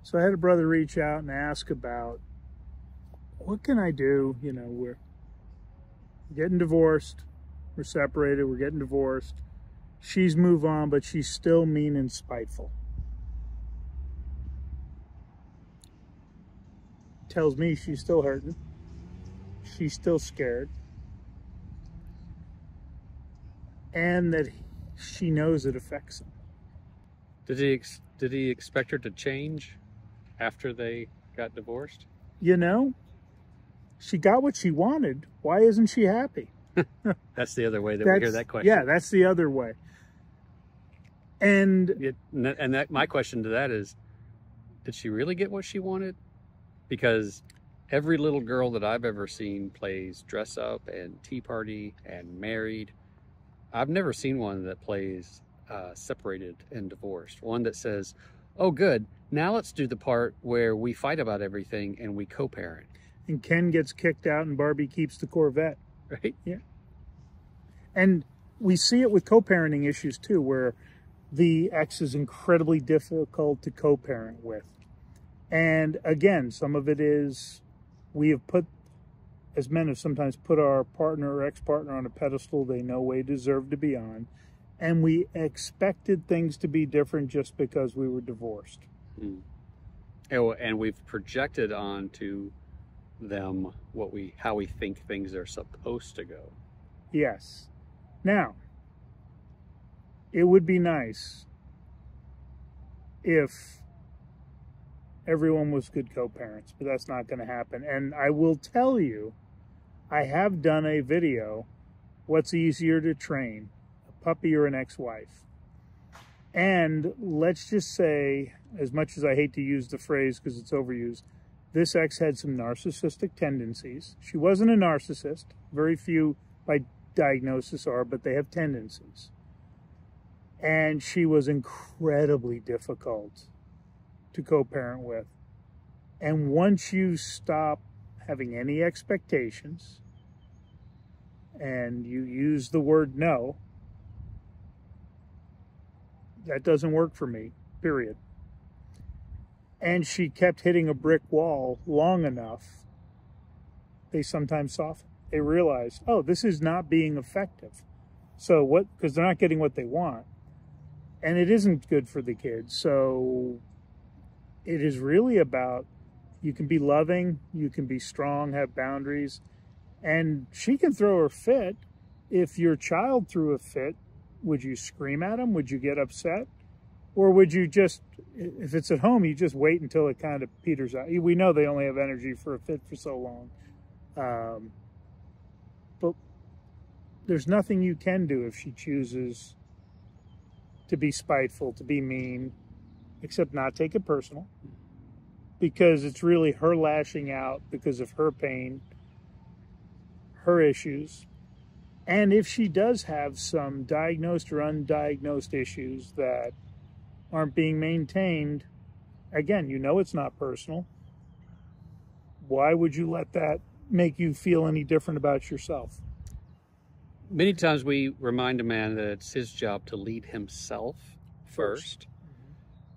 So I had a brother reach out and ask about, what can I do? You know, we're getting divorced, we're separated, we're getting divorced. She's moved on, but she's still mean and spiteful. Tells me she's still hurting. She's still scared. And that she knows it affects him. Did he expect her to change after they got divorced? You know, she got what she wanted. Why isn't she happy? That's the other way that we hear that question. Yeah, that's the other way. And my question to that is, did she really get what she wanted? Because every little girl that I've ever seen plays dress up and tea party and married. I've never seen one that plays separated and divorced. One that says, oh, good, now let's do the part where we fight about everything and we co-parent. And Ken gets kicked out and Barbie keeps the Corvette. Right? Yeah. And we see it with co-parenting issues too, where the ex is incredibly difficult to co-parent with. And again, some of it is we have put, as men have sometimes put our partner or ex-partner on a pedestal they no way deserve to be on. And we expected things to be different just because we were divorced. Mm. Oh, and we've projected onto them how we think things are supposed to go. Yes. Now, it would be nice if everyone was good co-parents, but that's not going to happen. And I will tell you, I have done a video, what's easier to train, a puppy or an ex-wife? And let's just say, as much as I hate to use the phrase because it's overused, this ex had some narcissistic tendencies. She wasn't a narcissist. Very few by diagnosis are, but they have tendencies. And she was incredibly difficult to co-parent with. And once you stop having any expectations and you use the word no, that doesn't work for me, period. And she kept hitting a brick wall long enough, they sometimes soften. They realize, oh, this is not being effective. So what, because they're not getting what they want. And it isn't good for the kids. So it is really about, you can be loving, you can be strong, have boundaries, and she can throw her fit. If your child threw a fit, would you scream at him? Would you get upset? Or would you just, if it's at home, you just wait until it kind of peters out? We know they only have energy for a fit for so long. But there's nothing you can do if she chooses to be spiteful, to be mean, except not take it personal. Because it's really her lashing out because of her pain, her issues. And if she does have some diagnosed or undiagnosed issues that aren't being maintained, again, you know it's not personal. Why would you let that make you feel any different about yourself? Many times we remind a man that it's his job to lead himself first.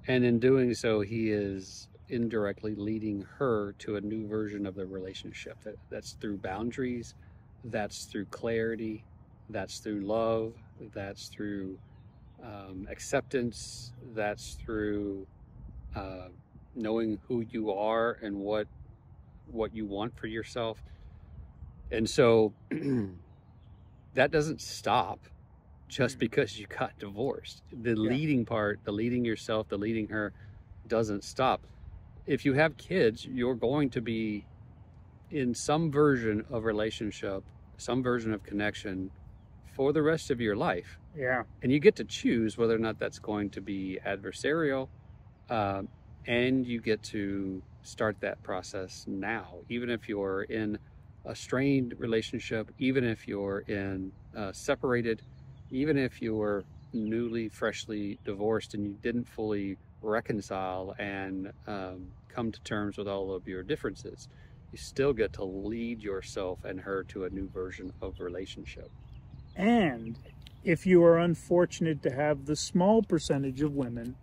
And in doing so, he is indirectly leading her to a new version of the relationship. That's through boundaries, that's through clarity, that's through love, that's through acceptance, that's through knowing who you are and what you want for yourself. And so that doesn't stop just because you got divorced. The leading part, the leading yourself, the leading her, doesn't stop. If you have kids, you're going to be in some version of relationship, some version of connection for the rest of your life. Yeah. And you get to choose whether or not that's going to be adversarial, and you get to start that process now, even if you're in a strained relationship, even if you're in separated, even if you're newly, freshly divorced and you didn't fully reconcile and come to terms with all of your differences, you still get to lead yourself and her to a new version of relationship. And if you are unfortunate to have the small percentage of women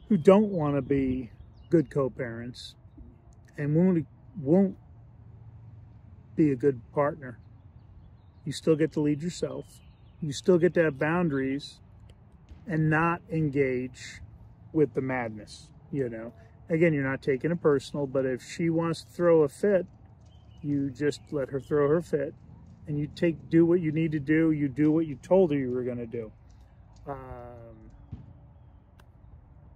who don't want to be good co-parents and won't be a good partner. You still get to lead yourself. You still get to have boundaries and not engage with the madness, you know. Again, you're not taking it personal, but if she wants to throw a fit, you just let her throw her fit, and you do what you need to do. You do what you told her you were going to do.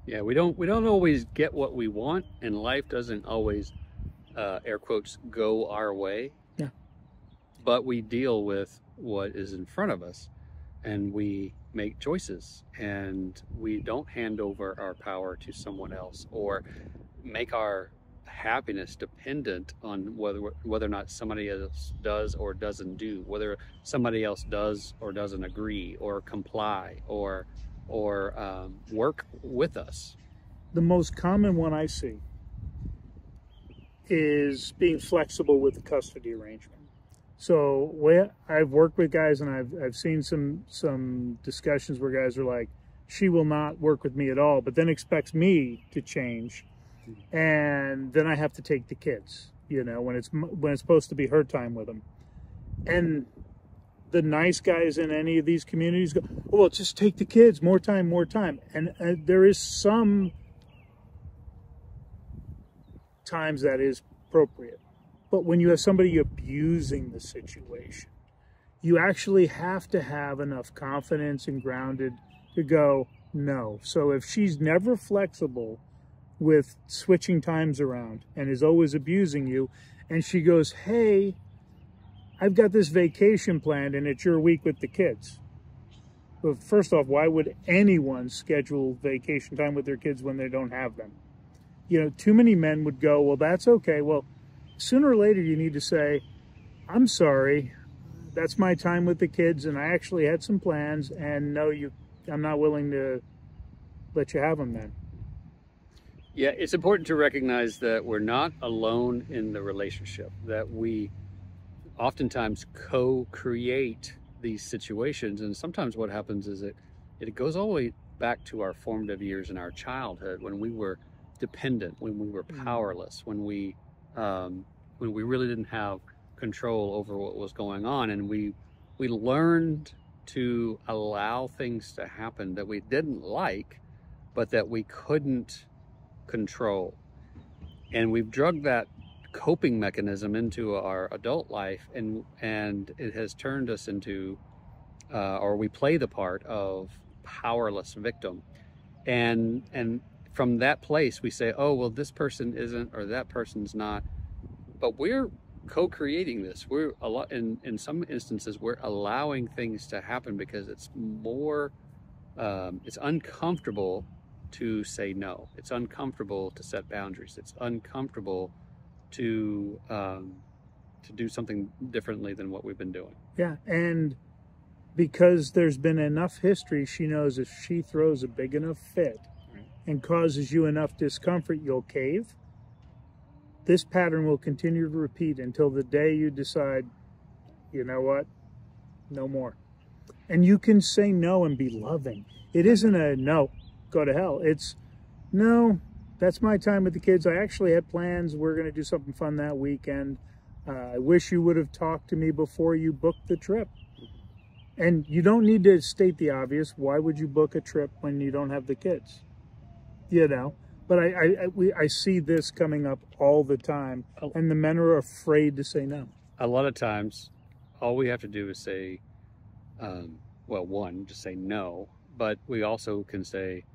Yeah, we don't always get what we want, and life doesn't always, air quotes, go our way. Yeah. But we deal with what is in front of us, and we make choices, and we don't hand over our power to someone else or make our happiness dependent on whether or not somebody else does or doesn't do, whether somebody else does or doesn't agree or comply or work with us. The most common one I see is being flexible with the custody arrangement. So I've worked with guys, and I've seen some discussions where guys are like, she will not work with me at all, but then expects me to change, and then I have to take the kids, you know, when it's supposed to be her time with them. And the nice guys in any of these communities go, oh, well, just take the kids, more time. And there is some times that is appropriate. But when you have somebody abusing the situation, you actually have to have enough confidence and grounded to go, no. So if she's never flexible with switching times around and is always abusing you, and she goes, hey, I've got this vacation planned and it's your week with the kids. Well, first off, why would anyone schedule vacation time with their kids when they don't have them? You know, too many men would go, well, that's okay. Well, sooner or later you need to say, I'm sorry, that's my time with the kids, and I actually had some plans, and no, I'm not willing to let you have them then. Yeah, it's important to recognize that we're not alone in the relationship, that we oftentimes co-create these situations. And sometimes what happens is it goes all the way back to our formative years in our childhood, when we were dependent, when we were powerless, when we really didn't have control over what was going on, and we learned to allow things to happen that we didn't like, but that we couldn't control. And we've drugged that coping mechanism into our adult life, and it has turned us into, or we play the part of powerless victim. And from that place, we say, oh, well, this person isn't, or that person's not. But we're co-creating this. We're in some instances, we're allowing things to happen because it's more, it's uncomfortable to say no. It's uncomfortable to set boundaries. It's uncomfortable to do something differently than what we've been doing. Yeah, and because there's been enough history, she knows if she throws a big enough fit and causes you enough discomfort, you'll cave. This pattern will continue to repeat until the day you decide, you know what, no more. And you can say no and be loving. It isn't a no, go to hell. It's no, that's my time with the kids. I actually had plans. We're going to do something fun that weekend. I wish you would have talked to me before you booked the trip. And you don't need to state the obvious. Why would you book a trip when you don't have the kids? You know? But I see this coming up all the time, and the men are afraid to say no. A lot of times, all we have to do is say, well, one, just say no, but we also can say,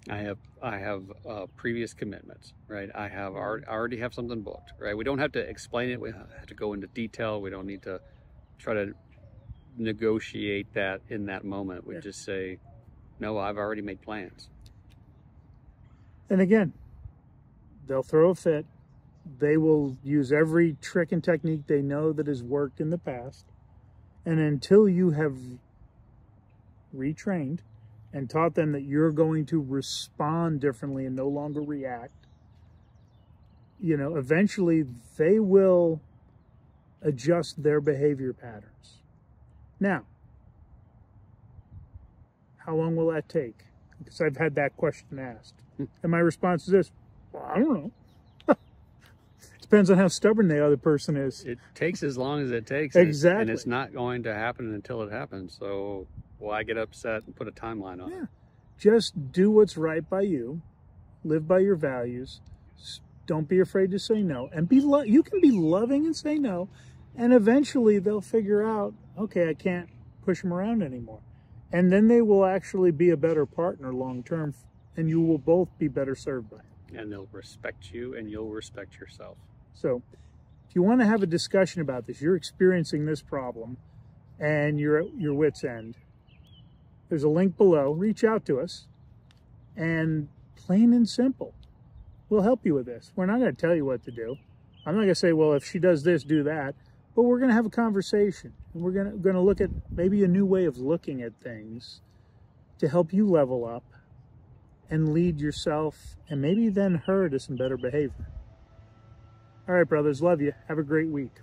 I have previous commitments, right? I already have something booked, right? We don't have to explain it. We have to go into detail. We don't need to try to negotiate that in that moment. We just say, no, I've already made plans. And again, they'll throw a fit. They will use every trick and technique they know that has worked in the past. And until you have retrained and taught them that you're going to respond differently and no longer react, you know, eventually they will adjust their behavior patterns. Now, how long will that take? Because I've had that question asked. And my response is this: well, I don't know. Depends on how stubborn the other person is. It takes as long as it takes. Exactly. And it's not going to happen until it happens. So why get upset and put a timeline on it? Just do what's right by you. Live by your values. Don't be afraid to say no. And you can be loving and say no. And eventually they'll figure out, okay, I can't push them around anymore. And then they will actually be a better partner long term. And you will both be better served by it. And they'll respect you and you'll respect yourself. So if you want to have a discussion about this, you're experiencing this problem and you're at your wit's end, there's a link below. Reach out to us, and plain and simple, we'll help you with this. We're not going to tell you what to do. I'm not going to say, well, if she does this, do that. But we're going to have a conversation. And we're going to look at maybe a new way of looking at things to help you level up and lead yourself and maybe then her to some better behavior. All right, brothers, love you. Have a great week.